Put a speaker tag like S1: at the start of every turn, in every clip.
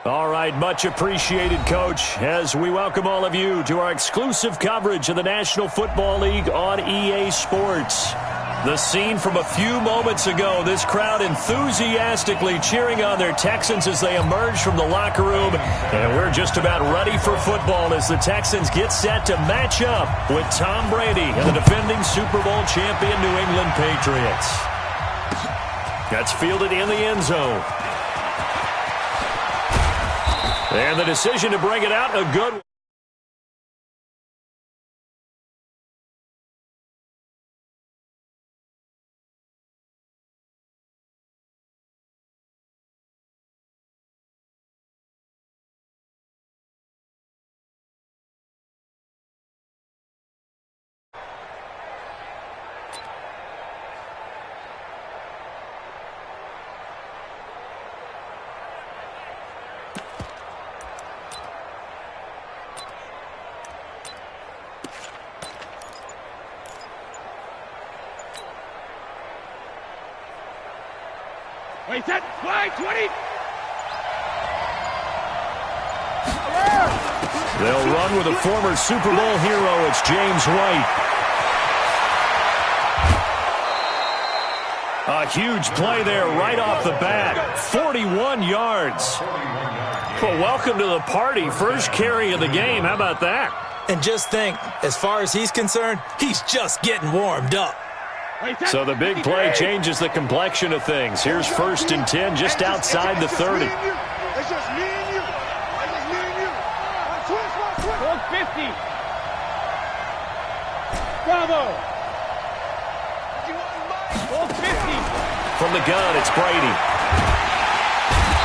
S1: All right, much appreciated, Coach, as we welcome all of you to our exclusive coverage of the National Football League on EA Sports. The scene from a few moments ago, this crowd enthusiastically cheering on their Texans as they emerge from the locker room. And we're just about ready for football as the Texans get set to match up with Tom Brady and the defending Super Bowl champion New England Patriots. That's fielded in the end zone. And the decision to bring it out, a good one.
S2: Wait, set, fly, 20!
S1: They'll run with a former Super Bowl hero. It's James White. A huge play there right off the bat. 41 yards. Well, welcome to the party. First carry of the game. How about that?
S3: And just think, as far as he's concerned, he's just getting warmed up.
S1: So the big play changes the complexion of things. Here's 1st and 10 just outside the 30.
S2: It's just me and you. It's just me and you. Switch. 50. Bravo. 50.
S1: From the gun, it's Brady.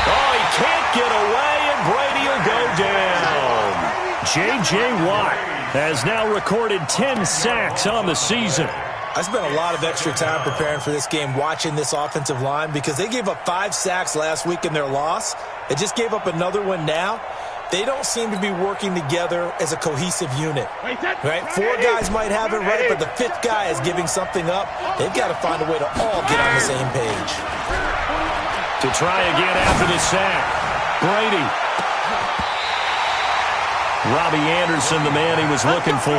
S1: Oh, he can't get away, and Brady will go down. J.J. Watt has now recorded 10 sacks on the season.
S3: I spent a lot of extra time preparing for this game watching this offensive line because they gave up 5 sacks last week in their loss. They just gave up another one now. They don't seem to be working together as a cohesive unit. Right? 4 guys might have it right, but the 5th guy is giving something up. They've got to find a way to all get on the same page.
S1: To try again after the sack, Brady. Robbie Anderson, the man he was looking for.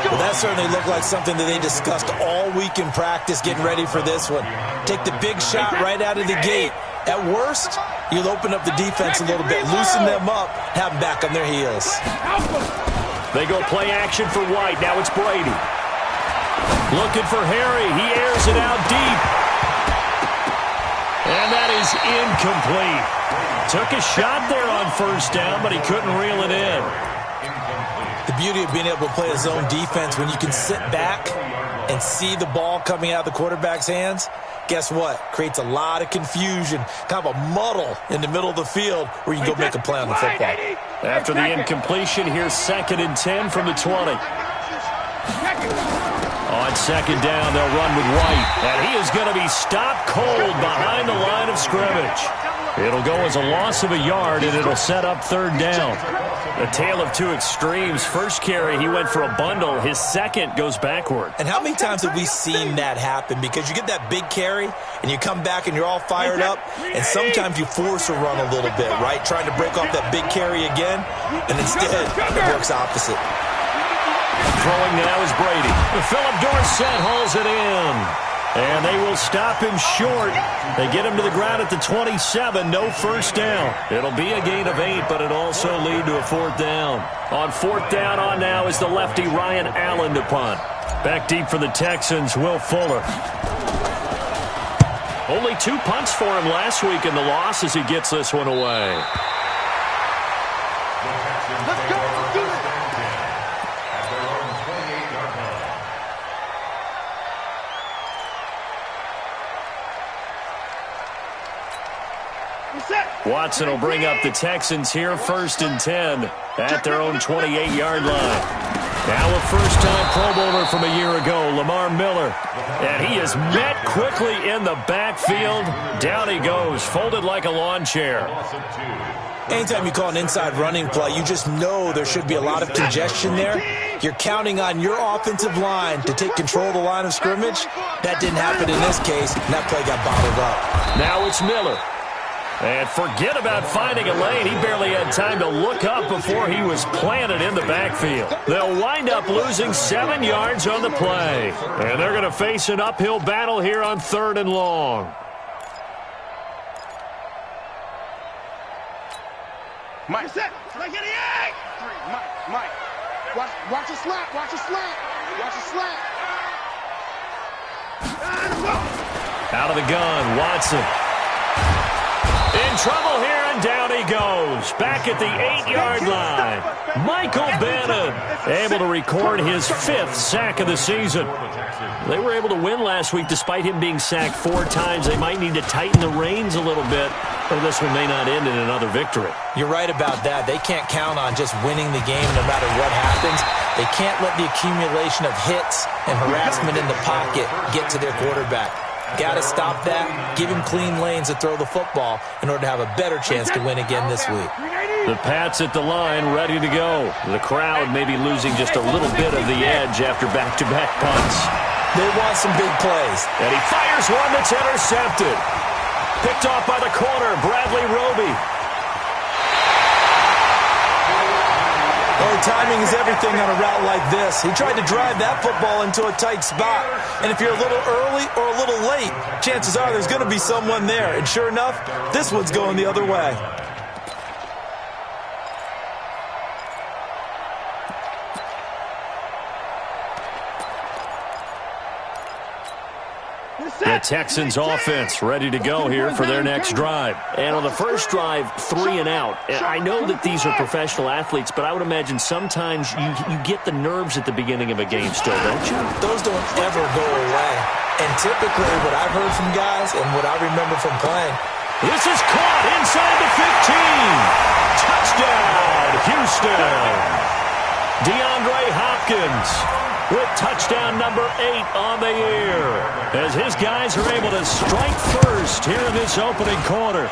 S3: Well, that certainly looked like something that they discussed all week in practice getting ready for this one. Take the big shot right out of the gate. At worst, you'll open up the defense a little bit, loosen them up, have them back on their heels.
S1: They go play action for White. Now it's Brady. Looking for Harry. He airs it out deep. And that is incomplete. Took a shot there on 1st down, but he couldn't reel it in.
S3: The beauty of being able to play a zone defense when you can sit back and see the ball coming out of the quarterback's hands, guess what? Creates a lot of confusion, kind of a muddle in the middle of the field where you can go make a play on the football.
S1: After the incompletion, here's 2nd and 10 from the 20. On 2nd down, they'll run with White. And he is going to be stopped cold behind the line of scrimmage. It'll go as a loss of a yard, and it'll set up 3rd down. A tale of 2 extremes. First carry, he went for a bundle. His second goes backward.
S3: And how many times have we seen that happen? Because you get that big carry, and you come back and you're all fired up, and sometimes you force a run a little bit, right? Trying to break off that big carry again, and instead it works opposite.
S1: Throwing now is Brady. Philip Dorsett hauls it in. And they will stop him short. They get him to the ground at the 27. No 1st down. It'll be a gain of 8, but it'll also lead to a 4th down. On 4th down on now is the lefty Ryan Allen to punt. Back deep for the Texans, Will Fuller. Only 2 punts for him last week in the loss as he gets this one away.
S2: Let's go.
S1: Watson will bring up the Texans here, 1st and 10 at their own 28-yard line. Now a first-time Pro Bowler from a year ago, Lamar Miller. And he is met quickly in the backfield. Down he goes, folded like a lawn chair.
S3: Anytime you call an inside running play, you just know there should be a lot of congestion there. You're counting on your offensive line to take control of the line of scrimmage. That didn't happen in this case, and that play got bottled up.
S1: Now it's Miller. And forget about finding a lane. He barely had time to look up before he was planted in the backfield. They'll wind up losing 7 yards on the play. And they're going to face an uphill battle here on 3rd and long.
S2: Mike, set. Mike, 88. Mike. Watch a slant. Watch a slant. Watch a slant.
S1: Out of the gun, Watson. In trouble here, and down he goes. Back at the 8-yard line. Michael Bannon able to record his 5th sack of the season. They were able to win last week despite him being sacked 4 times. They might need to tighten the reins a little bit, or this one may not end in another victory.
S3: You're right about that. They can't count on just winning the game no matter what happens. They can't let the accumulation of hits and harassment in the pocket get to their quarterback. Got to stop that, give him clean lanes to throw the football in order to have a better chance to win again this week.
S1: The Pats at the line, ready to go. The crowd may be losing just a little bit of the edge after back-to-back punts.
S3: They want some big plays.
S1: And he fires one that's intercepted. Picked off by the corner, Bradley Roby.
S3: Oh, timing is everything on a route like this. He tried to drive that football into a tight spot. And if you're a little early or a little late, chances are there's going to be someone there. And sure enough, this one's going the other way.
S1: The Texans offense ready to go here for their next drive. And on the first drive, 3 and out. And I know that these are professional athletes, but I would imagine sometimes you get the nerves at the beginning of a game still, don't you?
S3: Those don't ever go away. And typically what I've heard from guys and what I remember from playing.
S1: This is caught inside the 15. Touchdown, Houston. DeAndre Hopkins with touchdown number 8 on the year, as his guys are able to strike first here in this opening quarter.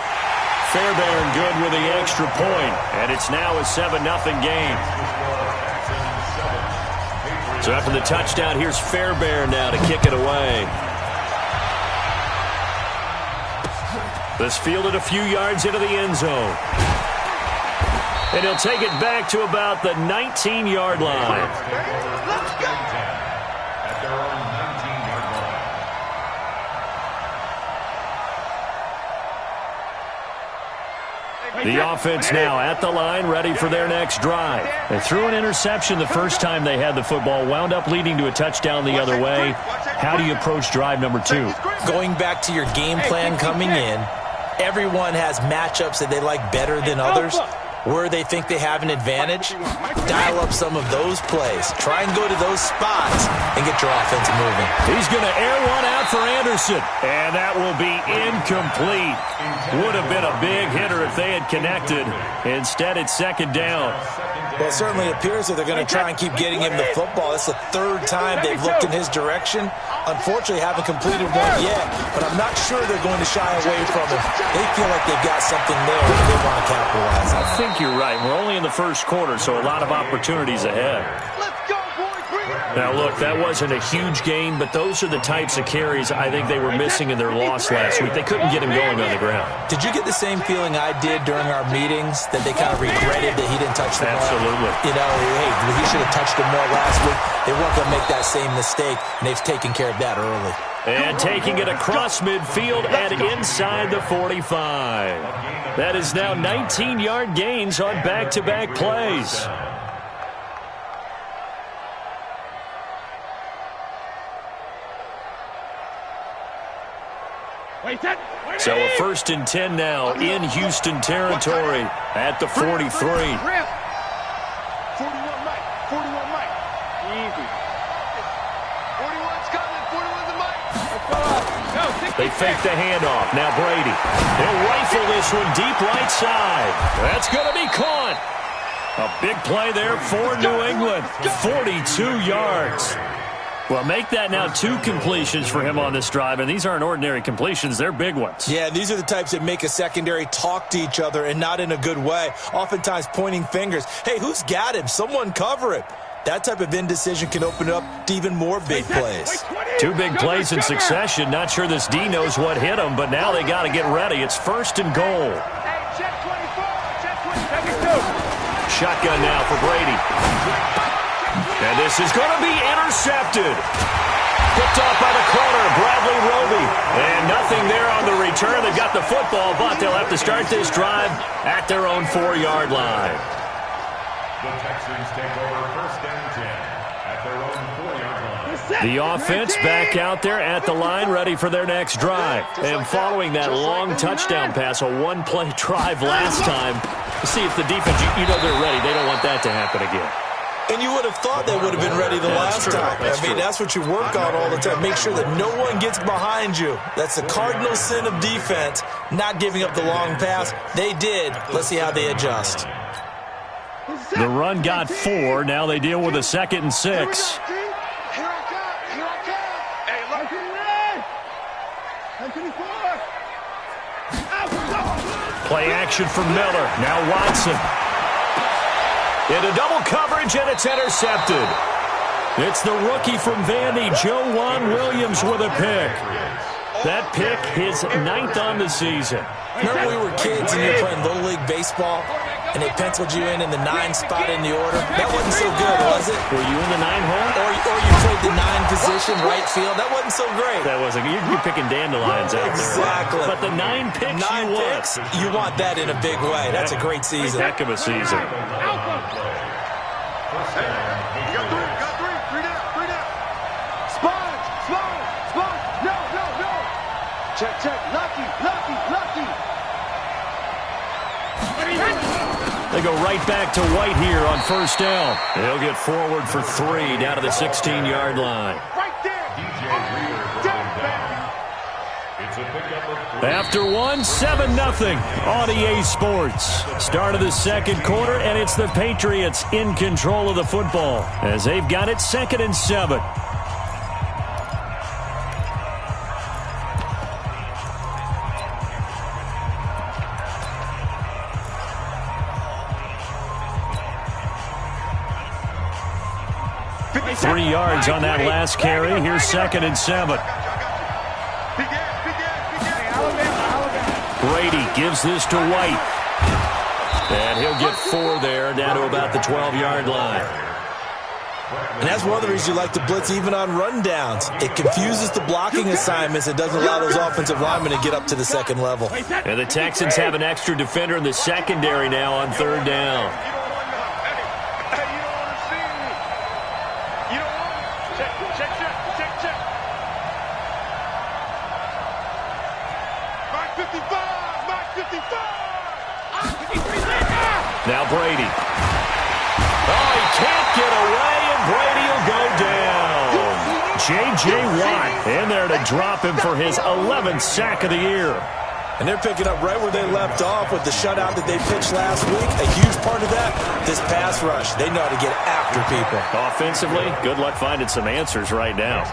S1: Fairbairn good with the extra point, and it's now a 7-0 game. So after the touchdown, here's Fairbairn now to kick it away. This fielded a few yards into the end zone. And he'll take it back to about the 19-yard line. The offense now at the line, ready for their next drive. They threw an interception the first time they had the football, wound up leading to a touchdown the other way. How do you approach drive number 2?
S3: Going back to your game plan coming in, everyone has matchups that they like better than others. Where they think they have an advantage, dial up some of those plays. Try and go to those spots and get your offense moving.
S1: He's going to air one out for Anderson, and that will be incomplete. Would have been a big hitter if they had connected. Instead, it's 2nd down.
S3: Well, it certainly appears that they're going to try and keep getting him the football. It's the 3rd time they've looked in his direction. Unfortunately, haven't completed one yet, but I'm not sure they're going to shy away from him. They feel like they've got something there that they want to capitalize on.
S1: I think you're right. We're only in the first quarter, so a lot of opportunities ahead.
S2: Let's go, boys. Bring it on.
S1: Now, look, that wasn't a huge gain, but those are the types of carries I think they were missing in their loss last week. They couldn't get him going on the ground.
S3: Did you get the same feeling I did during our meetings, that they kind of regretted that he didn't touch the ball?
S1: Absolutely.
S3: You know, hey, he should have touched him more last week. They weren't going to make that same mistake, and they've taken care of that early.
S1: And taking it across midfield and inside the 45. That is now 19-yard gains on back-to-back plays. So a 1st and 10 now in Houston territory at the 43.
S2: 41 Mike. 41 Mike. Easy. 41's coming. 41's the Mike.
S1: They fake the handoff. Now Brady. He'll rifle this one deep right side. That's going to be caught. A big play there for New England. 42 yards. Well, make that now 2 completions for him on this drive, and these aren't ordinary completions. They're big ones.
S3: Yeah, these are the types that make a secondary talk to each other, and not in a good way, oftentimes pointing fingers. Hey, who's got him? Someone cover him. That type of indecision can open up to even more big plays.
S1: 2 big plays in succession. Not sure this D knows what hit him, but now they got to get ready. It's 1st and goal. Shotgun now for Brady. And this is going to be intercepted. Picked off by the corner, Bradley Roby. And nothing there on the return. They've got the football, but they'll have to start this drive at their own 4-yard line.
S4: The Texans take over 1st and 10 at their own 4-yard line.
S1: The offense back out there at the line, ready for their next drive. And following that long touchdown pass, a 1-play drive last time, see if the defense, you know they're ready. They don't want that to happen again.
S3: And you would have thought they would have been ready the last time. I mean, that's what you work on all the time. Make sure that no one gets behind you. That's the cardinal sin of defense, not giving up the long pass. They did. Let's see how they adjust.
S1: The run got 4. Now they deal with a 2nd and 6. Play action from Miller. Now Watson. Into double coverage, and it's intercepted. It's the rookie from Vandy, Joejuan Williams, with a pick. That pick, his 9th on the season.
S3: Remember when we were kids and you were playing Little League Baseball, and they penciled you in the 9 spot in the order? That wasn't so good, was it?
S1: Were you in the 9 hole?
S3: Or you played the 9 position, right field. That wasn't so great.
S1: That wasn't. You're picking dandelions out there.
S3: Exactly.
S1: But the 9 picks
S3: 9 picks, you want that in a big way. That's a great season.
S1: Heck of a season.
S2: Check. Lucky.
S1: They go right back to White here on 1st down. He'll get forward for 3 down to the 16-yard line.
S2: Right there.
S1: After 1, 7-0 on EA Sports. Start of the 2nd quarter, and it's the Patriots in control of the football as they've got it 2nd and 7. Three yards on that last carry. Here's 2nd and 7. Brady gives this to White. And he'll get 4 there, down to about the 12-yard line.
S3: And that's one of the reasons you like to blitz even on rundowns. It confuses the blocking assignments. It doesn't allow those offensive linemen to get up to the 2nd level.
S1: And the Texans have an extra defender in the secondary now on 3rd down. Now Brady. Oh, he can't get away, and Brady will go down. J.J. Watt in there to drop him for his 11th sack of the year.
S3: And they're picking up right where they left off with the shutout that they pitched last week. A huge part of that, this pass rush. They know how to get after people.
S1: Offensively, good luck finding some answers right now.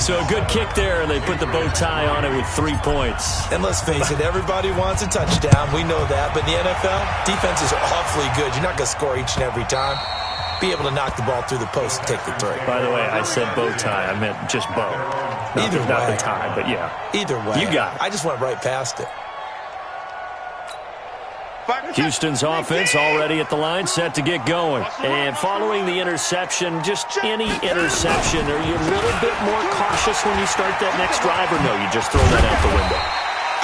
S1: So a good kick there, and they put the bow tie on it with 3 points.
S3: And let's face it, everybody wants a touchdown. We know that. But in the NFL, defenses are awfully good. You're not going to score each and every time. Be able to knock the ball through the post and take the 3.
S1: By the way, I said bow tie. I meant just bow.
S3: Either way.
S1: Not the tie, but yeah.
S3: Either way.
S1: You got it.
S3: I just went right past it.
S1: Houston's offense already at the line, set to get going. And following the interception, just any interception, are you a little bit more cautious when you start that next drive, or no, you just throw that out the window?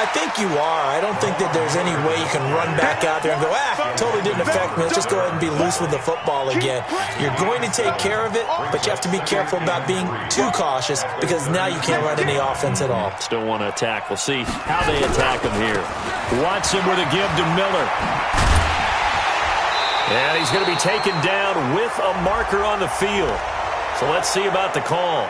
S3: I think you are. I don't think that there's any way you can run back out there and go, totally didn't affect me. Let's just go ahead and be loose with the football again. You're going to take care of it, but you have to be careful about being too cautious because now you can't run any offense at all.
S1: Still want to attack. We'll see how they attack him here. Watson with a give to Miller. And he's going to be taken down with a marker on the field. So let's see about the call.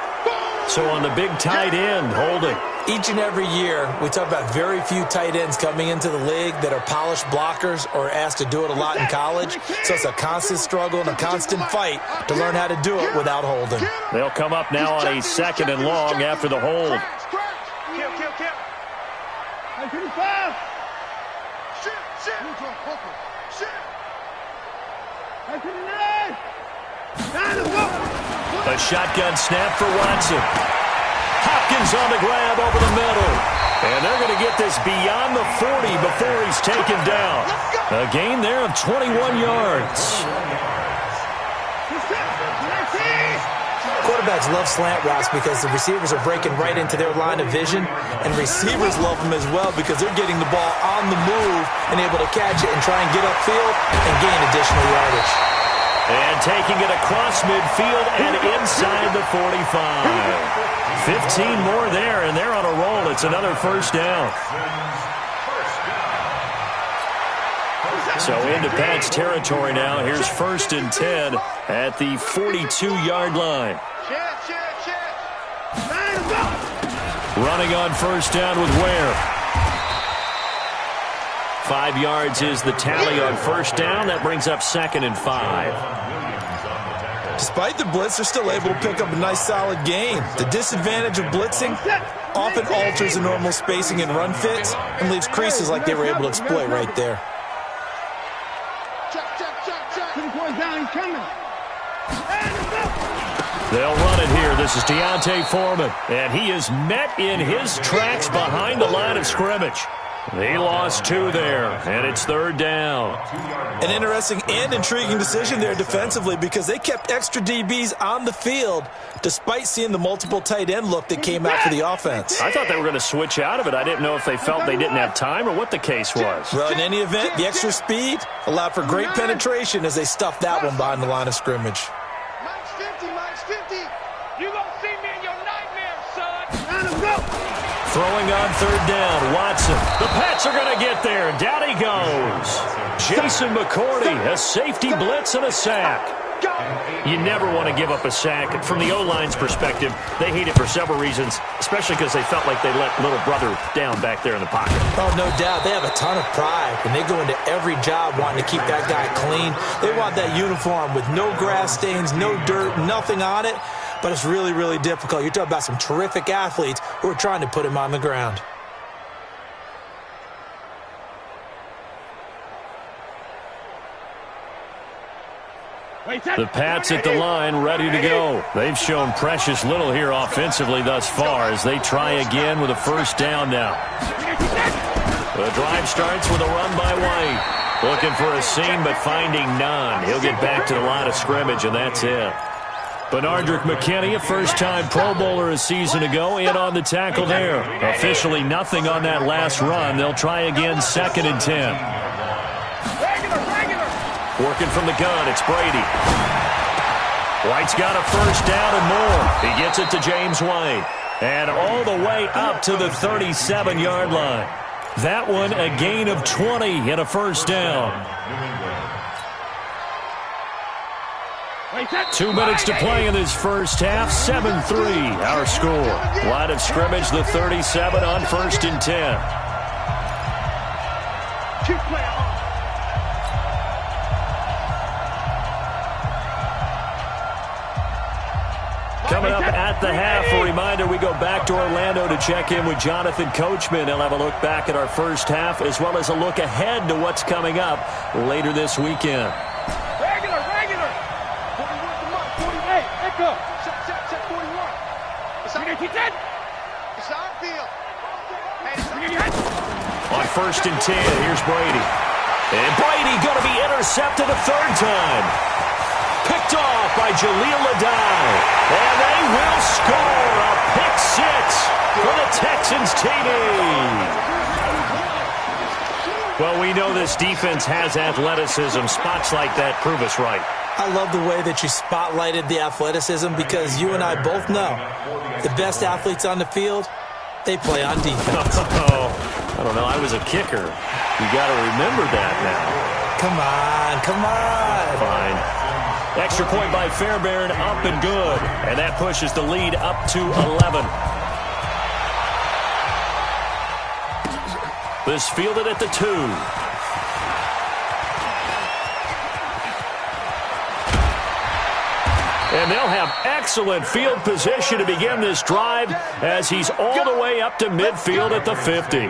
S1: So on the big tight end, holding.
S3: Each and every year, we talk about very few tight ends coming into the league that are polished blockers or asked to do it a lot in college. So it's a constant struggle and a constant fight to learn how to do it without holding.
S1: They'll come up now on a 2nd and long after the hold. A shotgun snap for Watson. Hopkins on the grab over the middle. And they're going to get this beyond the 40 before he's taken down. A gain there of 21 yards.
S3: Quarterbacks love slant routes because the receivers are breaking right into their line of vision, and receivers love them as well because they're getting the ball on the move and able to catch it and try and get upfield and gain additional yardage.
S1: And taking it across midfield and inside the 45. 15 more there, and they're on a roll. It's another first down. So into Pat's territory now. Here's 1st and 10 at the 42-yard line. Running on first down with Ware. 5 yards is the tally on first down. That brings up 2nd and 5.
S3: Despite the blitz, they're still able to pick up a nice solid gain. The disadvantage of blitzing often alters the normal spacing and run fits and leaves creases like they were able to exploit right there.
S1: They'll run it here. This is Deontay Foreman, and he is met in his tracks behind the line of scrimmage. He lost 2 there, and it's 3rd down.
S3: An interesting and intriguing decision there defensively because they kept extra DBs on the field despite seeing the multiple tight end look that came out for the offense.
S1: I thought they were going to switch out of it. I didn't know if they felt they didn't have time or what the case was.
S3: Well, in any event, the extra speed allowed for great penetration as they stuffed that one behind the line of scrimmage.
S1: Throwing on 3rd down, Watson. The Pats are going to get there. Down he goes. Jason McCourty, a safety blitz and a sack. You never want to give up a sack. From the O-line's perspective, they hate it for several reasons, especially because they felt like they let little brother down back there in the pocket.
S3: Oh, no doubt. They have a ton of pride, and they go into every job wanting to keep that guy clean. They want that uniform with no grass stains, no dirt, nothing on it. But it's really, really difficult. You're talking about some terrific athletes who are trying to put him on the ground.
S1: The Pats at the line, ready to go. They've shown precious little here offensively thus far as they try again with a first down now. The drive starts with a run by White. Looking for a seam, but finding none. He'll get back to the line of scrimmage, and that's it. Benardrick McKinney, a first-time Pro Bowler a season ago, in on the tackle there. Officially nothing on that last run. They'll try again, 2nd and 10. Working from the gun, it's Brady. White's got a first down and more. He gets it to James White. And all the way up to the 37-yard line. That one a gain of 20 and a first down. 2 minutes to play in this first half. 7-3 our score. Line of scrimmage, the 37 on 1st and 10. Coming up at the half, a reminder, we go back to Orlando to check in with Jonathan Coachman. He'll have a look back at our first half as well as a look ahead to what's coming up later this weekend.
S2: Regular. 48, echo. Check 41. It's our field.
S1: On 1st and 10, here's Brady. And Brady going to be intercepted a 3rd time. Picked off by Jaleel Adai. And they will score a pick 6 for the Texans TV. Well, we know this defense has athleticism. Spots like that prove us right.
S3: I love the way that you spotlighted the athleticism because you and I both know the best athletes on the field, they play on defense.
S1: Oh, I don't know. I was a kicker. You got to remember that now.
S3: Come on.
S1: Fine. Extra point by Fairbairn, up and good. And that pushes the lead up to 11. This fielded at the 2. And they'll have excellent field position to begin this drive as he's all the way up to midfield at the 50.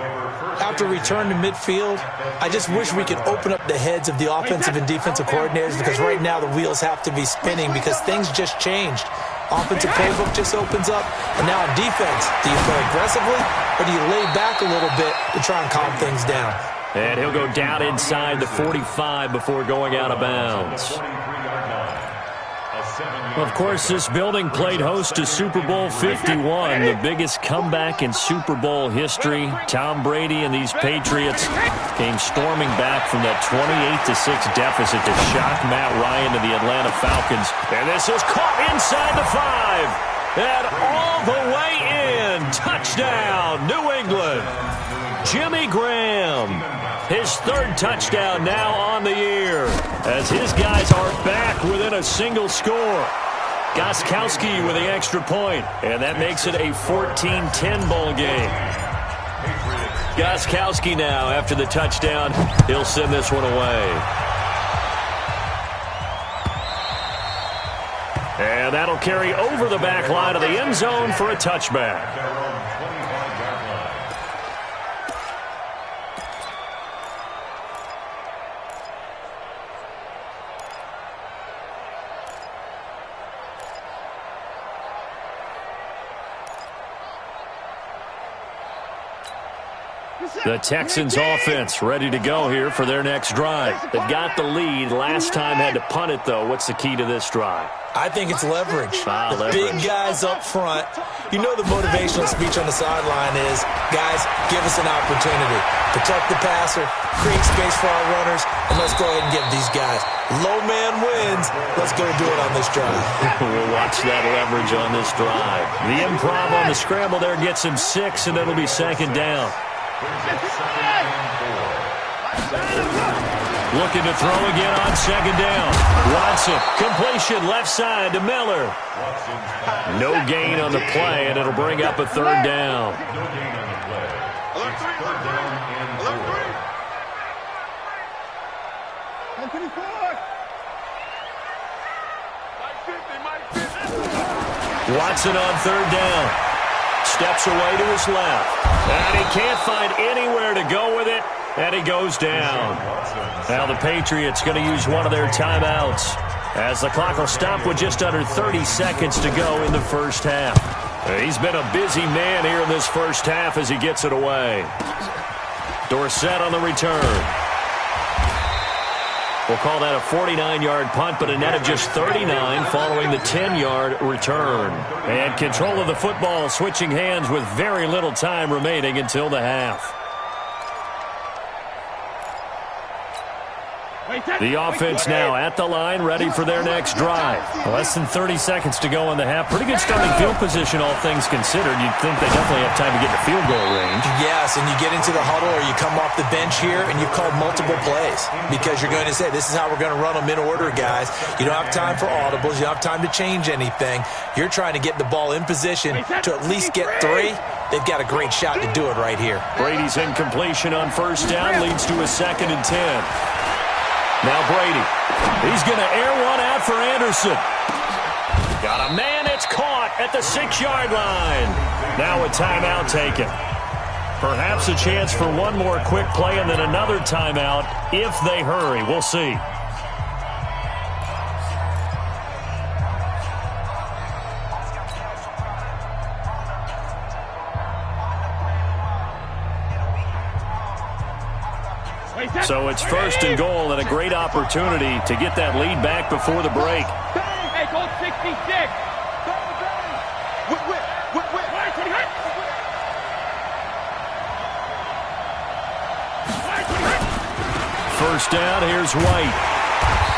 S3: after return to midfield, I just wish we could open up the heads of the offensive and defensive coordinators, because right now the wheels have to be spinning because things just changed. Offensive playbook just opens up, and now on defense, do you play aggressively or do you lay back a little bit to try and calm things down?
S1: And he'll go down inside the 45 before going out of bounds. Of course, this building played host to Super Bowl 51, the biggest comeback in Super Bowl history. Tom Brady and these Patriots came storming back from that 28-6 deficit to shock Matt Ryan and the Atlanta Falcons. And this is caught inside the 5. And all the way in. Touchdown, New England. Jimmy Graham. His third touchdown now on the year, as his guys are back within a single score. Gostkowski with the extra point, and that makes it a 14-10 ball game. Gostkowski now, after the touchdown, he'll send this one away. And that'll carry over the back line of the end zone for a touchback. The Texans offense ready to go here for their next drive. They've got the lead. Last time had to punt it, though. What's the key to this drive?
S3: I think it's leverage.
S1: Leverage.
S3: Big guys up front. You know the motivational speech on the sideline is, guys, give us an opportunity. Protect the passer, create space for our runners, and let's go ahead and get these guys. Low man wins. Let's go do it on this drive.
S1: We'll watch that leverage on this drive. The improv on the scramble there gets him 6, and it'll be second down. Looking to throw again on second down. Watson, completion left side to Miller. No gain on the play, and it'll bring up a third down. Watson on third down. Steps away to his left. And he can't find anywhere to go with it. And he goes down. Now the Patriots going to use one of their timeouts, as the clock will stop with just under 30 seconds to go in the first half. He's been a busy man here in this first half as he gets it away. Dorsett on the return. We'll call that a 49-yard punt, but a net of just 39 following the 10-yard return. And control of the football switching hands with very little time remaining until the half. The offense now at the line, ready for their next drive. Less than 30 seconds to go in the half. Pretty good starting field position, all things considered. You'd think they definitely have time to get to field goal range.
S3: Yes, and you get into the huddle or you come off the bench here and you've called multiple plays, because you're going to say, this is how we're going to run them in order, guys. You don't have time for audibles. You don't have time to change anything. You're trying to get the ball in position to at least get 3. They've got a great shot to do it right here.
S1: Brady's incompletion on first down leads to a 2nd and 10. Now Brady, he's going to air one out for Anderson. Got a man, it's caught at the 6-yard line. Now a timeout taken. Perhaps a chance for one more quick play and then another timeout if they hurry. We'll see. So it's 1st and goal, and a great opportunity to get that lead back before the break.
S2: Hey, goal 66.
S1: First down, here's White.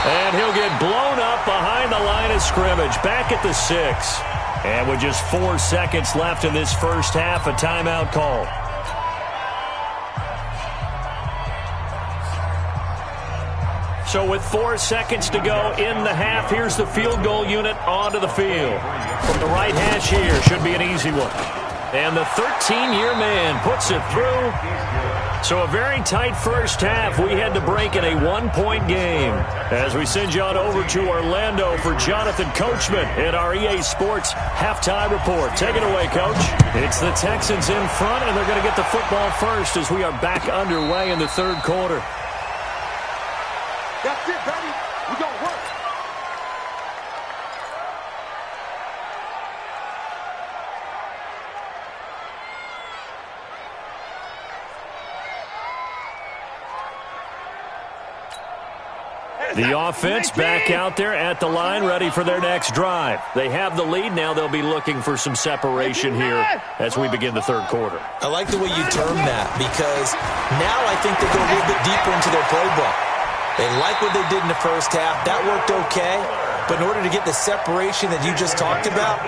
S1: And he'll get blown up behind the line of scrimmage, back at the 6. And with just 4 seconds left in this first half, a timeout call. So with 4 seconds to go in the half, here's the field goal unit onto the field. From the right hash here, should be an easy one. And the 13-year man puts it through. So a very tight first half. We had to break in a one-point game. As we send you on over to Orlando for Jonathan Coachman in our EA Sports halftime report. Take it away, Coach. It's the Texans in front, and they're going to get the football first as we are back underway in the third quarter.
S2: That's it, baby. We going to work.
S1: The offense back out there at the line, ready for their next drive. They have the lead. Now they'll be looking for some separation here as we begin the third quarter.
S3: I like the way you term that because now I think they go a little bit deeper into their playbook. They like what they did in the first half. That worked okay. But in order to get the separation that you just talked about,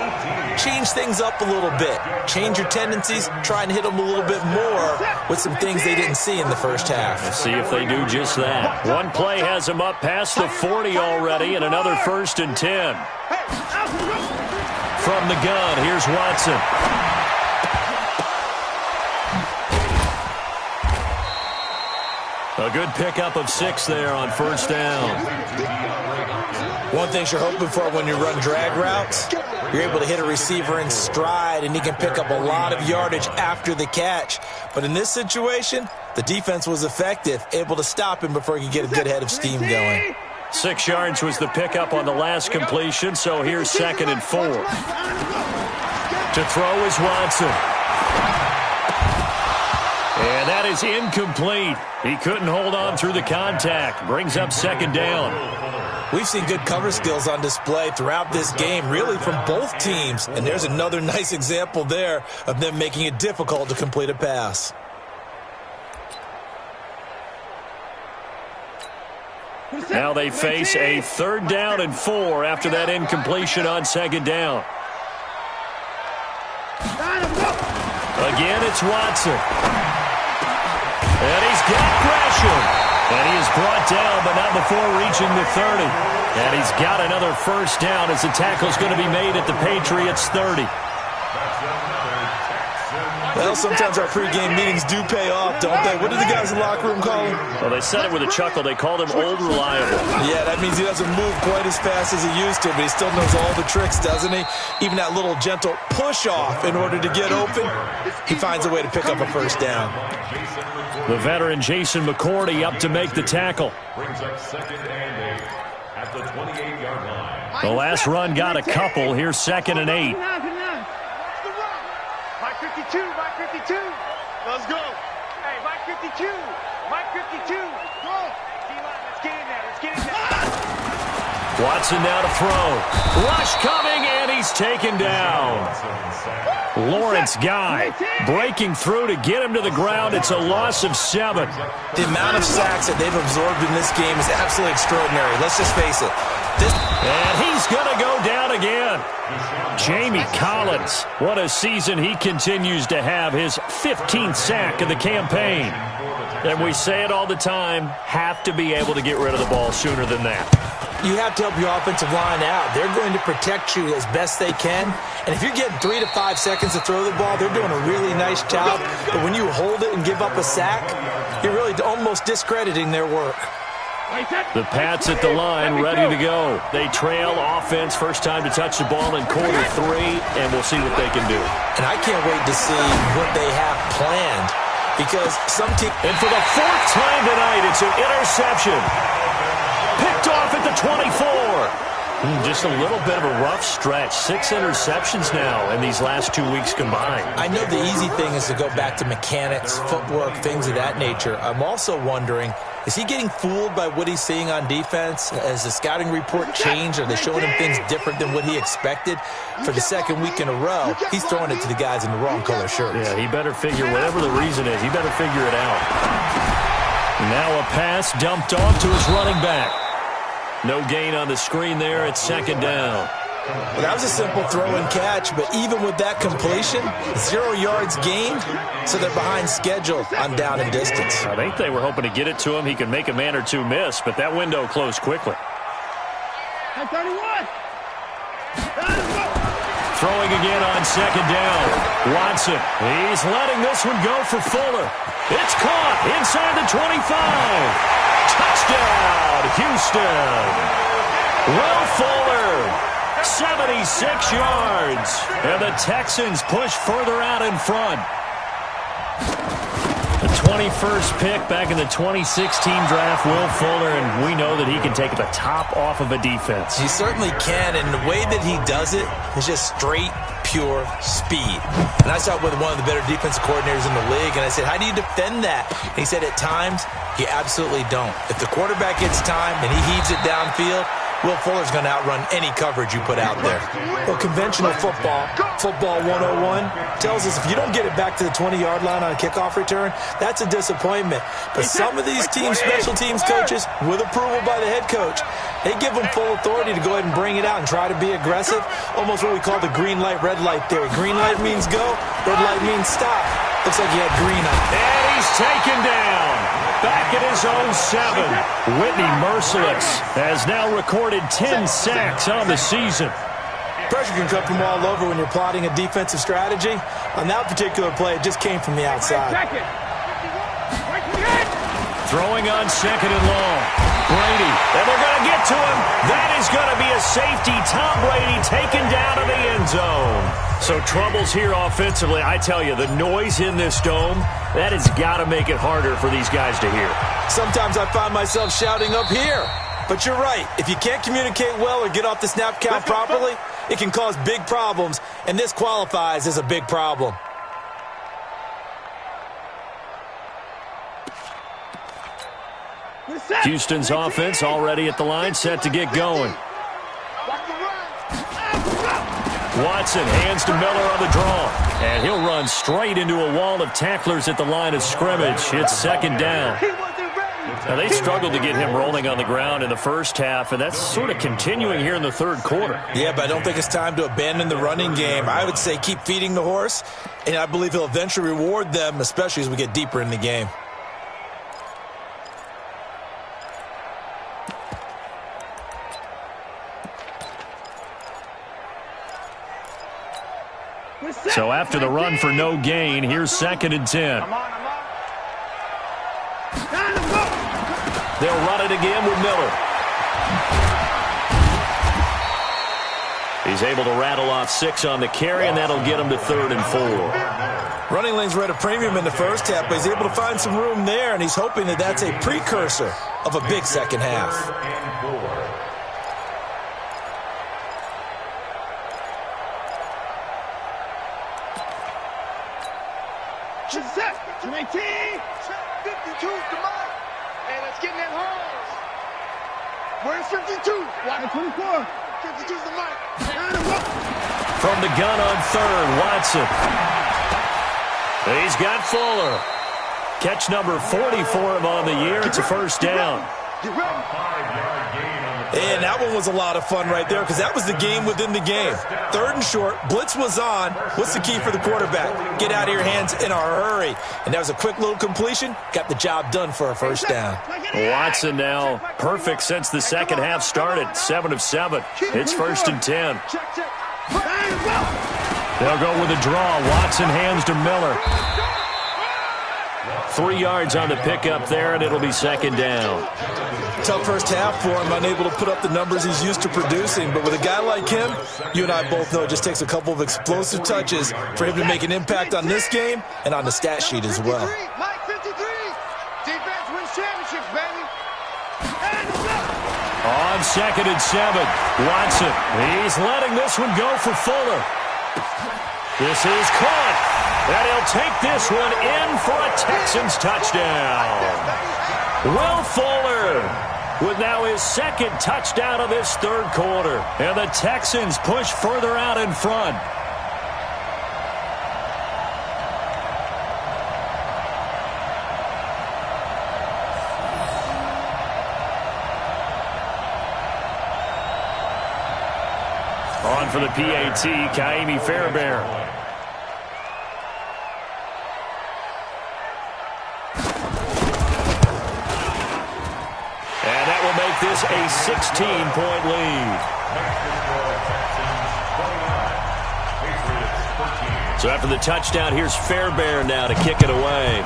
S3: change things up a little bit. Change your tendencies. Try and hit them a little bit more with some things they didn't see in the first half.
S1: Let's see if they do just that. One play has them up past the 40 already, and another 1st and 10. From the gun, here's Watson. A good pickup of 6 there on 1st down.
S3: One thing you're hoping for when you run drag routes, you're able to hit a receiver in stride, and he can pick up a lot of yardage after the catch. But in this situation, the defense was effective, able to stop him before he could get a good head of steam going.
S1: 6 yards was the pickup on the last completion, so here's 2nd and 4. To throw is Watson. And that is incomplete. He couldn't hold on through the contact. Brings up 2nd down.
S3: We've seen good cover skills on display throughout this game, really from both teams. And there's another nice example there of them making it difficult to complete a pass.
S1: Now they face a 3rd down and 4 after that incompletion on 2nd down. Again, it's Watson. And he's got Gresham. And he is brought down, but not before reaching the 30. And he's got another 1st down as the tackle's going to be made at the Patriots' 30.
S3: Well, sometimes our pregame meetings do pay off, don't they? What did the guys in the locker room call him?
S1: Well, they said it with a chuckle. They called him Old Reliable.
S3: Yeah, that means he doesn't move quite as fast as he used to, but he still knows all the tricks, doesn't he? Even that little gentle push-off in order to get open, he finds a way to pick up a 1st down.
S1: The veteran Jason McCourty up to make the tackle.
S4: Brings up 2nd and 8 at the 28-yard line.
S1: The last run got a couple. Here's 2nd and 8.
S2: Mike 52, Mike 52. Let's go. Hey, Mike 52, Mike 52. Go. D-line, let's get in there, let's get in there.
S1: Watson now to throw. Rush coming, and he's taken down. Lawrence Guy breaking through to get him to the ground. It's a loss of 7.
S3: The amount of sacks that they've absorbed in this game is absolutely extraordinary. Let's just face it.
S1: And he's going to go down again. Jamie Collins, what a season he continues to have. His 15th sack of the campaign. And we say it all the time, have to be able to get rid of the ball sooner than that.
S3: You have to help your offensive line out. They're going to protect you as best they can. And if you're getting 3 to 5 seconds to throw the ball, they're doing a really nice job. But when you hold it and give up a sack, you're really almost discrediting their work.
S1: The Pats at the line, ready to go. They trail offense, first time to touch the ball in quarter 3, and we'll see what they can do.
S3: And I can't wait to see what they have planned. Because some team...
S1: And for the 4th time tonight, it's an interception. Picked off at the 24. Just a little bit of a rough stretch. 6 interceptions now in these last 2 weeks combined.
S3: I know the easy thing is to go back to mechanics, footwork, things of that nature. I'm also wondering, is he getting fooled by what he's seeing on defense? Has the scouting report changed? Are they showing him things different than what he expected? For the 2nd week in a row, he's throwing it to the guys in the wrong color shirts.
S1: Yeah, he better figure, whatever the reason is, he better figure it out. Now a pass dumped off to his running back. No gain on the screen there. It's 2nd down.
S3: Well, that was a simple throw and catch, but even with that completion, 0 yards gained, so they're behind schedule on down and distance.
S1: I think they were hoping to get it to him. He could make a man or two miss, but that window closed quickly.
S2: Hey, 31.
S1: Throwing again on second down. Watson, he's letting this one go for Fuller. It's caught inside the 25. Touchdown, Houston. Will Fuller, 76 yards. And the Texans push further out in front. The 21st pick back in the 2016 draft, Will Fuller, and we know that he can take the top off of a defense.
S3: He certainly can, and the way that he does it is just straight, pure speed. And I saw it with one of the better defensive coordinators in the league, and I said, how do you defend that? And he said, at times, you absolutely don't. If the quarterback gets time and he heaves it downfield, Will Fuller's going to outrun any coverage you put out there. Well, conventional football 101, tells us if you don't get it back to the 20-yard line on a kickoff return, that's a disappointment. But some of these teams, special teams coaches, with approval by the head coach, they give them full authority to go ahead and bring it out and try to be aggressive, almost what we call the green light, red light theory. Green light means go, red light means stop. Looks like he had green on.
S1: And he's taken down. Back at his own 7. Whitney Merciless has now recorded 10 sacks on the season.
S3: Pressure can come from all over when you're plotting a defensive strategy. On that particular play, it just came from the outside.
S1: Throwing on second and long. Brady, and they're going to get to him. That is going to be a safety. Tom Brady taken down to the end zone. So troubles here offensively. I tell you, the noise in this dome, that has got to make it harder for these guys to hear.
S3: Sometimes I find myself shouting up here. But you're right. If you can't communicate well or get off the snap count properly, it can cause big problems, and this qualifies as a big problem.
S1: Houston's offense already at the line, set to get going. Watson hands to Miller on the draw. And he'll run straight into a wall of tacklers at the line of scrimmage. It's second down. Now, they struggled to get him rolling on the ground in the first half, and that's sort of continuing here in the third quarter.
S3: Yeah, but I don't think it's time to abandon the running game. I would say keep feeding the horse, and I believe he'll eventually reward them, especially as we get deeper in the game.
S1: So after the run for no gain, here's second and 10. They'll run it again with Miller. He's able to rattle off 6 on the carry, and that'll get him to 3rd and 4.
S3: Running lanes were at a premium in the first half, but he's able to find some room there, and he's hoping that that's a precursor of a big second half.
S2: Set, 19, 52, come on. Hey, let's get in that holes. Where's 52? Why 24? 52's the mic.
S1: From the gun on 3rd, Watson. He's got Fuller. Catch number 40 for him on the year. It's a first down.
S3: And that one was a lot of fun right there because that was the game within the game. 3rd and short, blitz was on. What's the key for the quarterback? Get out of your hands in a hurry. And that was a quick little completion. Got the job done for a first down.
S1: Watson now perfect since the second half started. 7 of 7. It's 1st and 10. They'll go with a draw. Watson hands to Miller. 3 yards on the pickup there, and it'll be second down.
S3: Tough first half for him, unable to put up the numbers he's used to producing. But with a guy like him, you and I both know it just takes a couple of explosive touches for him to make an impact on this game and on the stat sheet as well.
S2: Mike 53. Defense wins championships, baby.
S1: On 2nd and 7, Watson. He's letting this one go for Fuller. This is caught. And he'll take this one in for a Texans touchdown. Will Fuller with now his 2nd touchdown of this 3rd quarter. And the Texans push further out in front. On for the PAT, Kaimi Fairbairn. This a 16-point lead. So after the touchdown, here's Fairbairn now to kick it away.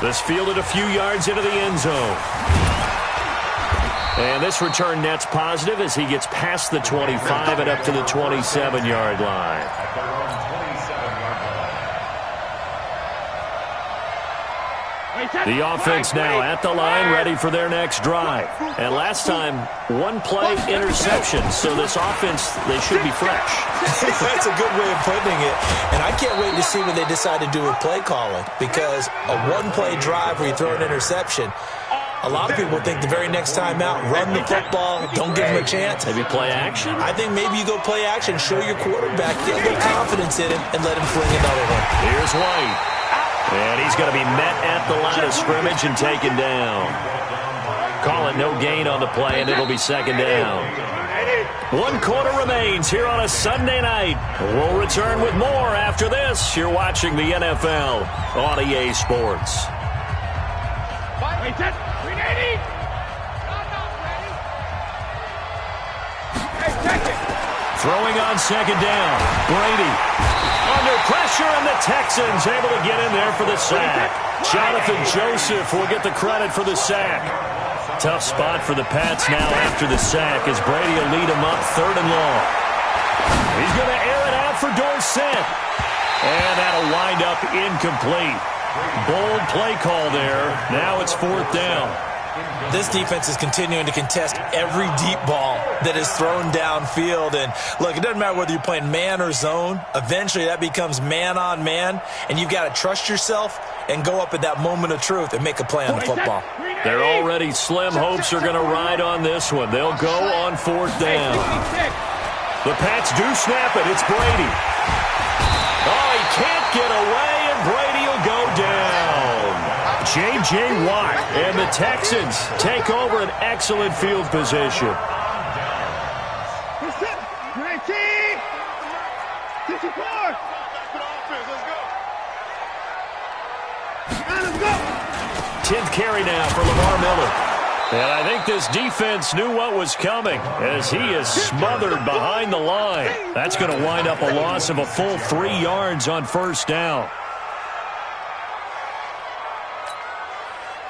S1: This fielded a few yards into the end zone. And this return net's positive as he gets past the 25 and up to the 27-yard line. The offense now at the line, ready for their next drive. And last time, one-play interception. So this offense, they should be fresh.
S3: That's a good way of putting it. And I can't wait to see what they decide to do with play calling. Because a one-play drive where you throw an interception, a lot of people think the very next time out, run the football, don't give him a chance.
S1: Maybe play action?
S3: I think maybe you go play action, show your quarterback, get a little confidence in him, and let him fling another one.
S1: Here's White. And he's going to be met at the line of scrimmage and taken down. Call it no gain on the play, and it'll be second down. 1 quarter remains here on a Sunday night. We'll return with more after this. You're watching the NFL on EA Sports. Throwing on second down. Brady under pressure, and the Texans able to get in there for the sack. Jonathan Joseph will get the credit for the sack. Tough spot for the Pats now after the sack as Brady will lead them up 3rd and long. He's going to air it out for Dorsett. And that'll wind up incomplete. Bold play call there. Now it's 4th down.
S3: This defense is continuing to contest every deep ball that is thrown downfield. And, look, it doesn't matter whether you're playing man or zone. Eventually, that becomes man-on-man, and you've got to trust yourself and go up at that moment of truth and make a play on the football.
S1: They're already slim hopes are going to ride on this one. They'll go on 4th down. The Pats do snap it. It's Brady. Oh, he can't get away, and Brady will go down. J.J. Watt and the Texans take over an excellent field position.
S2: 19, 54. Let's go.
S1: 10th carry now for Lamar Miller. And I think this defense knew what was coming as he is smothered behind the line. That's going to wind up a loss of a full 3 yards on 1st down.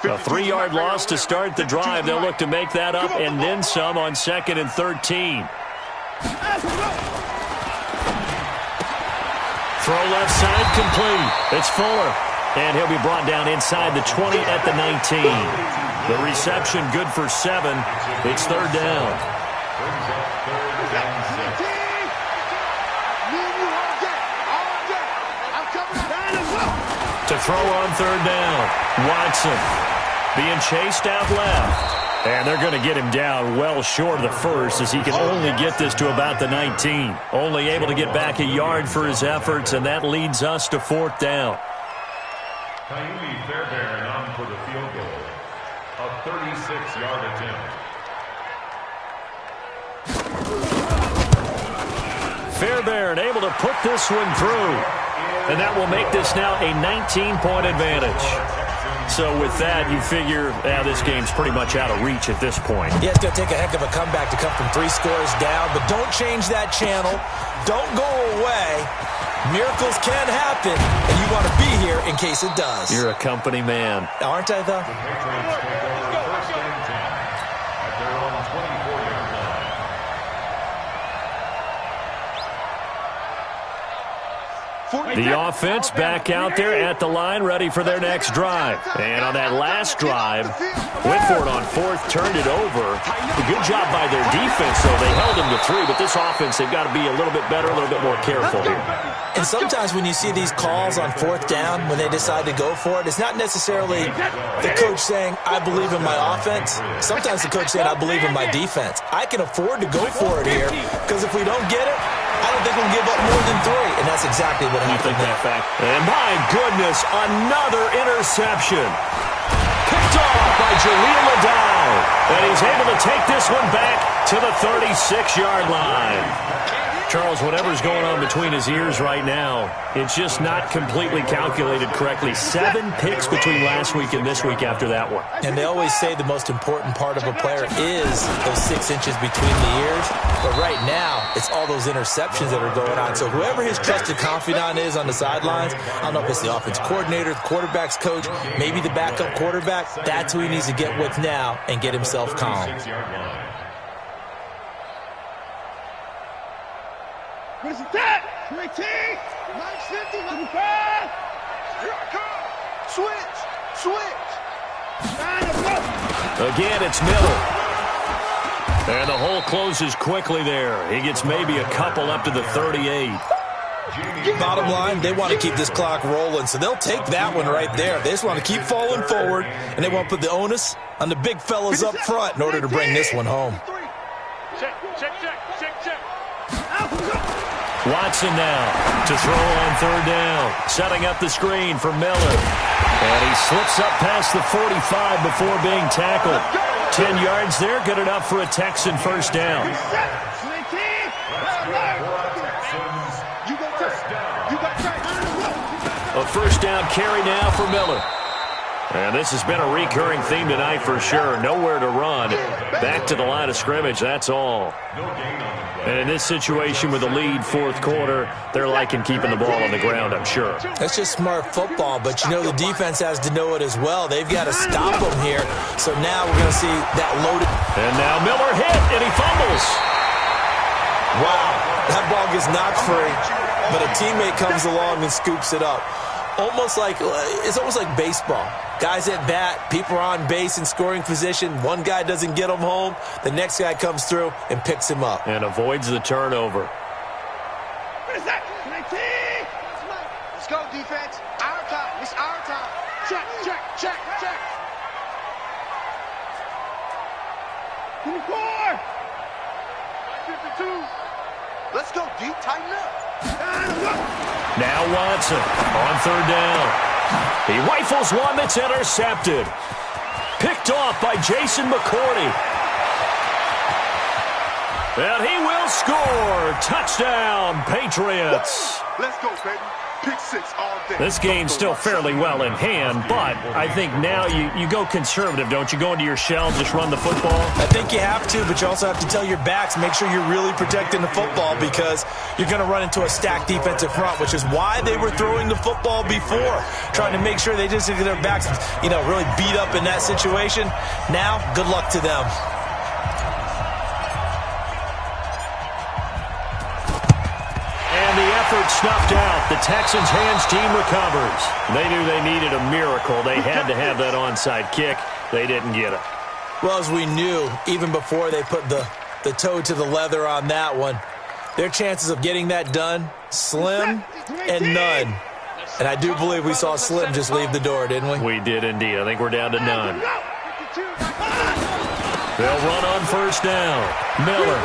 S1: A 3-yard loss to start the drive. They'll look to make that up and then some on 2nd and 13. Throw left side complete. It's Fuller. And he'll be brought down inside the 20 at the 19. The reception good for 7. It's 3rd down. To throw on 3rd down. Watson being chased out left. And they're going to get him down well short of the first as he can only get this to about the 19. Only able to get back a yard for his efforts, and that leads us to 4th down.
S4: Fairbairn on for the field goal. A 36-yard attempt.
S1: Fairbairn able to put this one through. And that will make this now a 19-point advantage. So with that, you figure this game's pretty much out of reach at this point.
S3: Yeah, it's going to take a heck of a comeback to come from 3 scores down. But don't change that channel. Don't go away. Miracles can happen, and you want to be here in case it does.
S1: You're a company man.
S3: Aren't I, though?
S4: The Patriots take over 1st and 10 at their own 24-yard line.
S1: The offense back out there at the line, ready for their next drive. And on that last drive, went for it on 4th, turned it over. A good job by their defense, though. They held them to 3, but this offense, they've got to be a little bit better, a little bit more careful here.
S3: And sometimes when you see these calls on 4th down, when they decide to go for it, it's not necessarily the coach saying, I believe in my offense. Sometimes the coach saying, I believe in my defense. I can afford to go for it here, because if we don't get it, I don't think we'll give up more than 3, and that's exactly what happened there.
S1: And my goodness, another interception. Picked off by Jaleel Addae. And he's able to take this one back to the 36-yard line. Charles, whatever's going on between his ears right now, it's just not completely calculated correctly. 7 picks between last week and this week after that one.
S3: And they always say the most important part of a player is those 6 inches between the ears. But right now, it's all those interceptions that are going on. So whoever his trusted confidant is on the sidelines, I don't know if it's the offense coordinator, the quarterback's coach, maybe the backup quarterback, that's who he needs to get with now and get himself calm.
S2: Where's the tap? 19, 950, 95. Here I come. Switch.
S1: Again, it's Miller. And the hole closes quickly there. He gets maybe a couple up to the 38.
S3: Bottom line, they want to keep this clock rolling, so they'll take that one right there. They just want to keep falling forward, and they want to put the onus on the big fellas up front in order to bring this one home.
S2: Check.
S1: Watson now to throw on 3rd down. Setting up the screen for Miller. And he slips up past the 45 before being tackled. 10 yards there, good enough for a Texan first down. A first down carry now for Miller. And this has been a recurring theme tonight for sure. Nowhere to run. Back to the line of scrimmage, that's all. And in this situation with the lead 4th quarter, they're liking keeping the ball on the ground, I'm sure.
S3: That's just smart football, but you know the defense has to know it as well. They've got to stop them here. So now we're going to see that loaded.
S1: And now Miller hit, and he fumbles.
S3: Wow, that ball gets knocked free, but a teammate comes along and scoops it up. It's almost like baseball. Guys at bat, people are on base in scoring position. One guy doesn't get him home. The next guy comes through and picks him up.
S1: And avoids the turnover.
S2: What is that? 19. Let's go, defense. Our time. It's our time. Check. 24. 52. Let's go, deep. Tighten up.
S1: Now Watson on 3rd down. He rifles one that's intercepted. Picked off by Jason McCourty. And he will score. Touchdown, Patriots.
S2: Let's go, baby. Pick 6 all day.
S1: This game's still fairly well in hand, but I think now you go conservative, don't you? Go into your shell, just run the football?
S3: I think you have to, but you also have to tell your backs, make sure you're really protecting the football because you're going to run into a stacked defensive front, which is why they were throwing the football before, trying to make sure they just get their backs, really beat up in that situation. Now, good luck to them.
S1: Snuffed out. The Texans' hands team recovers. They knew they needed a miracle. They had to have that onside kick. They didn't get it.
S3: Well, as we knew, even before they put the toe to the leather on that one, their chances of getting that done, slim and none. And I do believe we saw Slim just leave the door, didn't we?
S1: We did indeed. I think we're down to none. They'll run on 1st down. Miller.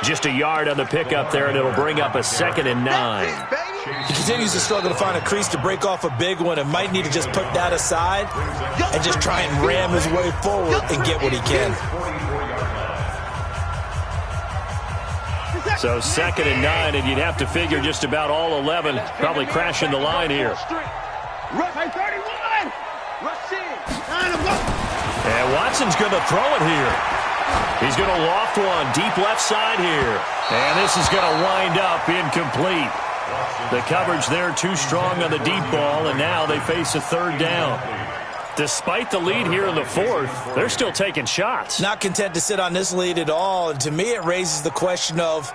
S1: Just a yard on the pickup there, and it'll bring up a 2nd and 9.
S3: He continues to struggle to find a crease to break off a big one and might need to just put that aside and just try and ram his way forward and get what he can.
S1: So 2nd and 9, and you'd have to figure just about all 11 probably crashing the line here. And Watson's going to throw it here. He's going to loft one deep left side here. And this is going to wind up incomplete. The coverage there too strong on the deep ball, and now they face a 3rd down. Despite the lead here in the 4th, they're still taking shots.
S3: Not content to sit on this lead at all. And to me, it raises the question of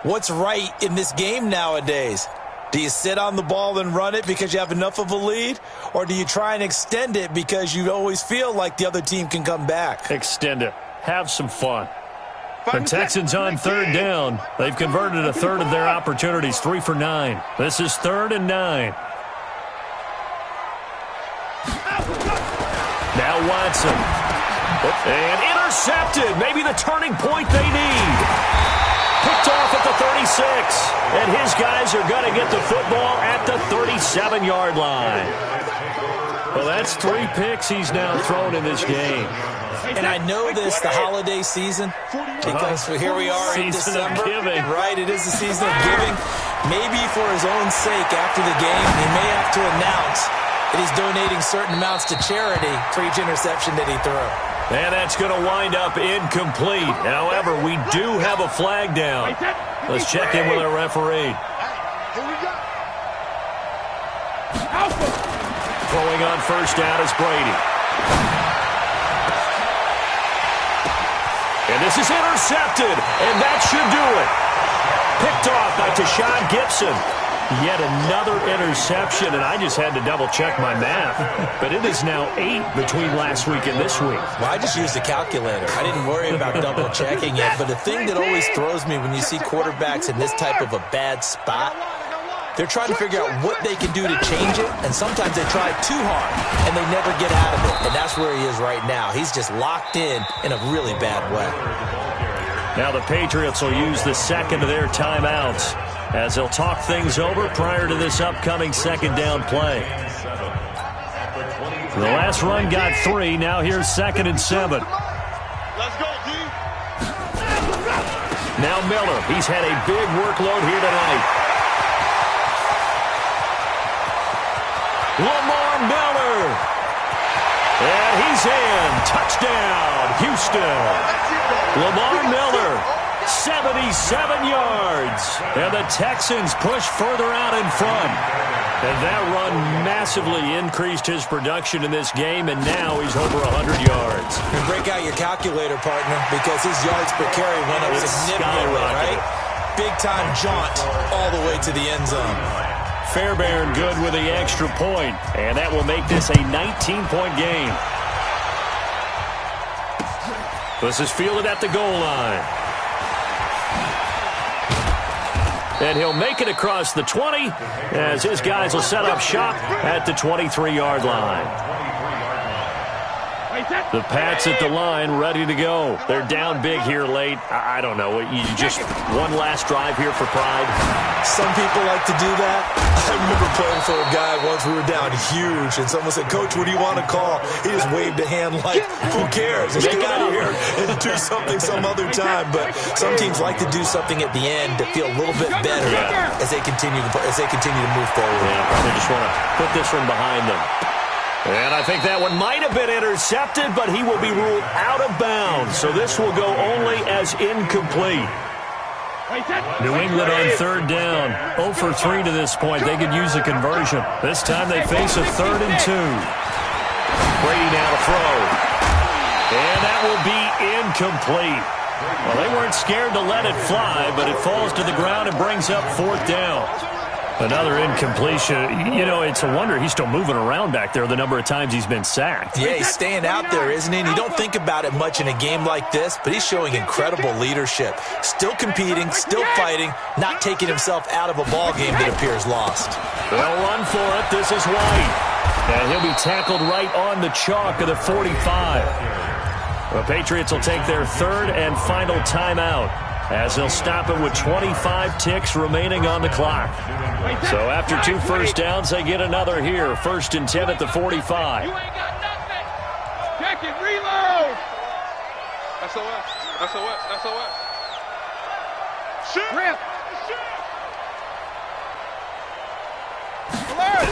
S3: what's right in this game nowadays. Do you sit on the ball and run it because you have enough of a lead? Or do you try and extend it because you always feel like the other team can come back?
S1: Extend it. Have some fun. The Texans on 3rd down. They've converted a 1/3 of their opportunities, 3 for 9. This is 3rd and 9. Now Watson. And intercepted. Maybe the turning point they need. Picked off at the 36. And his guys are going to get the football at the 37-yard line. Well, that's 3 picks he's now thrown in this game.
S3: And I know this, the holiday season, because here we are in December.
S1: Of giving.
S3: Right, it is the season of giving. Maybe for his own sake after the game, he may have to announce that he's donating certain amounts to charity for each interception that he threw.
S1: And that's going to wind up incomplete. However, we do have a flag down. Let's check in with our referee.
S2: Here we go.
S1: Throwing on first down is Brady. And this is intercepted, and that should do it. Picked off by Tashawn Gibson. Yet another interception, and I just had to double-check my math. But it is now 8 between last week and this week.
S3: Well, I just used a calculator. I didn't worry about double-checking it. But the thing that always throws me when you see quarterbacks in this type of a bad spot, they're trying to figure out what they can do to change it, and sometimes they try too hard, and they never get out of it. And that's where he is right now. He's just locked in a really bad way.
S1: Now the Patriots will use the second of their timeouts as they'll talk things over prior to this upcoming second down play. The last run got 3. Now here's 2nd and 7.
S2: Let's go, D.
S1: Now Miller. He's had a big workload here tonight. Lamar Miller. And he's in. Touchdown, Houston. Lamar Miller, 77 yards. And the Texans push further out in front. And that run massively increased his production in this game, and now he's over 100 yards.
S3: And break out your calculator, partner, because his yards per carry went up significantly, right? Big-time jaunt all the way to the end zone.
S1: Fairbairn good with the extra point, and that will make this a 19-point game. This is fielded at the goal line. And he'll make it across the 20 as his guys will set up shop at the 23-yard line. The Pats at the line, ready to go. They're down big here late. I don't know. You just one last drive here for pride.
S3: Some people like to do that. I remember playing for a guy once. We were down huge, and someone said, "Coach, what do you want to call?" He just waved a hand like, "Who cares? Let's get out of here and do something some other time." But some teams like to do something at the end to feel a little bit better as they continue to move forward.
S1: Yeah, probably just want to put this one behind them. And I think that one might have been intercepted, but he will be ruled out of bounds. So this will go only as incomplete. New England on third down. 0 for 3 to this point. They could use a conversion. This time they face a 3rd and 2. Brady now to throw. And that will be incomplete. Well, they weren't scared to let it fly, but it falls to the ground and brings up 4th down. Another incompletion. You know, it's a wonder he's still moving around back there the number of times he's been sacked.
S3: Yeah, he's staying out there, isn't he? And you don't think about it much in a game like this, but he's showing incredible leadership. Still competing, still fighting, not taking himself out of a ball game that appears lost.
S1: They'll run for it. This is White. And he'll be tackled right on the chalk of the 45. The Patriots will take their 3rd and final timeout, as they'll stop it with 25 ticks remaining on the clock. So after 2 first downs, they get another here. 1st and 10 at the 45.
S2: You ain't got nothing. Check it, reload. SOS, SOS, SOS. Shoot. Rip. Alert.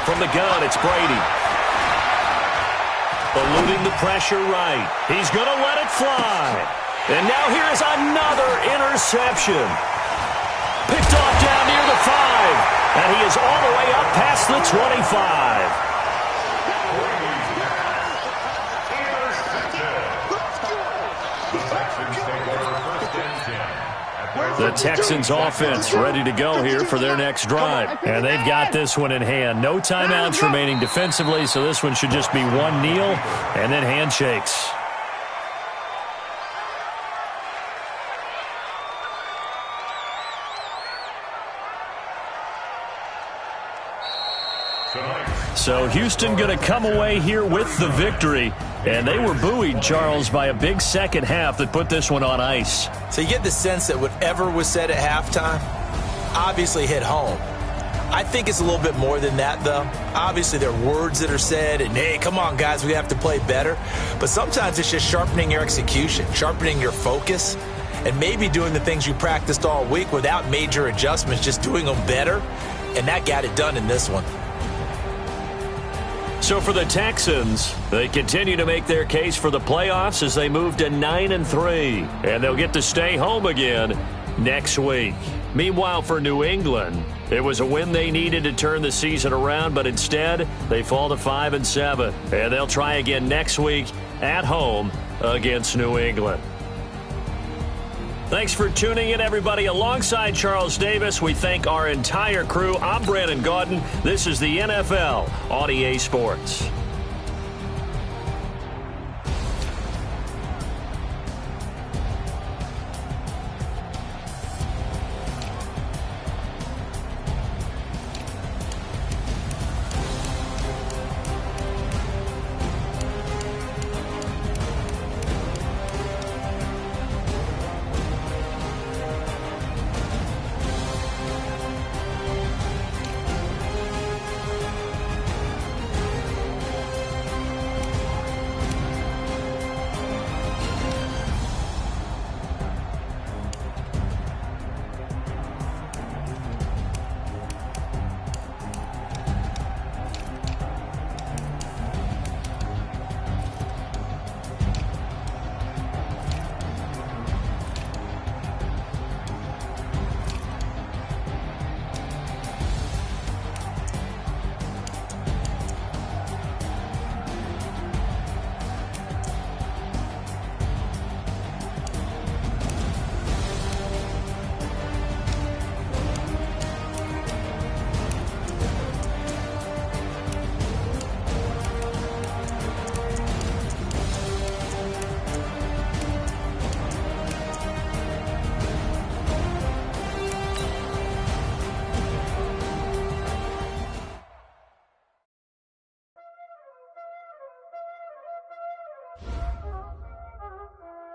S1: From the gun, it's Brady. Eluding the pressure right. He's going to let it fly. And now here is another interception. Picked off down near the 5. And he is all the way up past the 25. The Texans offense ready to go here for their next drive. And they've got this one in hand. No timeouts remaining defensively, so this one should just be one kneel and then handshakes. So Houston going to come away here with the victory. And they were buoyed, Charles, by a big second half that put this one on ice.
S3: So you get the sense that whatever was said at halftime obviously hit home. I think it's a little bit more than that, though. Obviously, there are words that are said, and, hey, come on, guys, we have to play better. But sometimes it's just sharpening your execution, sharpening your focus, and maybe doing the things you practiced all week without major adjustments, just doing them better. And that got it done in this one.
S1: So for the Texans, they continue to make their case for the playoffs as they move to 9-3, and they'll get to stay home again next week. Meanwhile, for New England, it was a win they needed to turn the season around, but instead they fall to 5-7, and they'll try again next week at home against New England. Thanks for tuning in, everybody. Alongside Charles Davis, we thank our entire crew. I'm Brandon Gaudin. This is the NFL on EA Sports.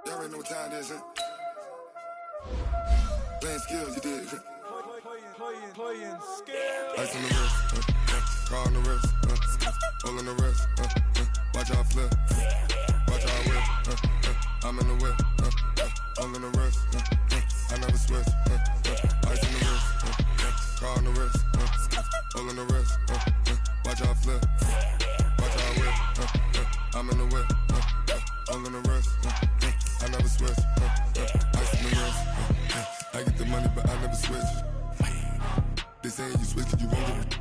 S5: Y'all already know what time it is, huh? Playing skills, you did. Playing skills. Ice on the wrist, car on the wrist, all on the wrist, watch out flip, watch out whip, I'm in the whip, all on the wrist, I never switch, ice on the wrist, car on the wrist, all on the wrist, watch out flip, watch out whip, I'm in the whip, all on the wrist, I never switch, ice on the wrist, I get the money but I never switch. They saying you switch it, you won't get it.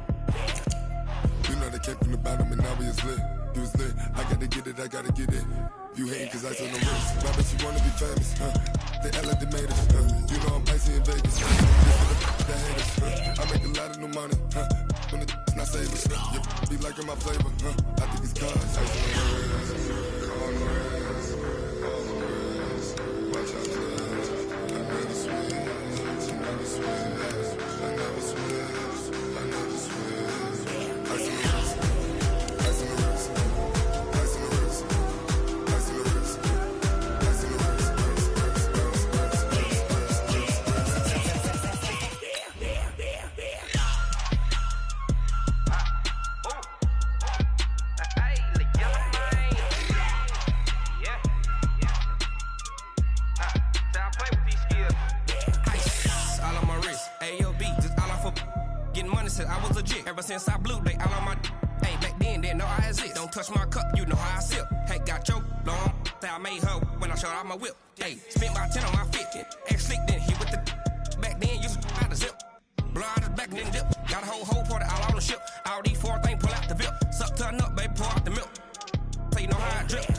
S5: You know they came from the bottom and now we is lit. You was lit, I gotta get it, I gotta get it. You hating cause ice on the wrist. Why bet you wanna be famous, They act like they made us, You know I'm icy in Vegas, the haters, I make a lot of new money, When it's not savers, you be liking my flavor, I think it's cause ice on the wrist, on the wrist, on the wrist. Watch out, I never switch, I never switch, I never switch, I never switch. Ice on the wrist, ice on the wrist, ice on the wrist, ice on the wrist, ice on the wrist,
S6: I was legit. Ever since I blew, they all on my hey, back then, didn't know I exist. Don't touch my cup, you know how I sip. Hey, got your long, say I made her when I showed out my whip. Hey, spent my 10 on my 50. Ex-slick, then hit with the back then, used to out the zip. Blow out his back, then dip. Got a whole party all on the ship. All these four things pull out the VIP. Suck to a nut, baby, pour out the milk. So you know how I drip.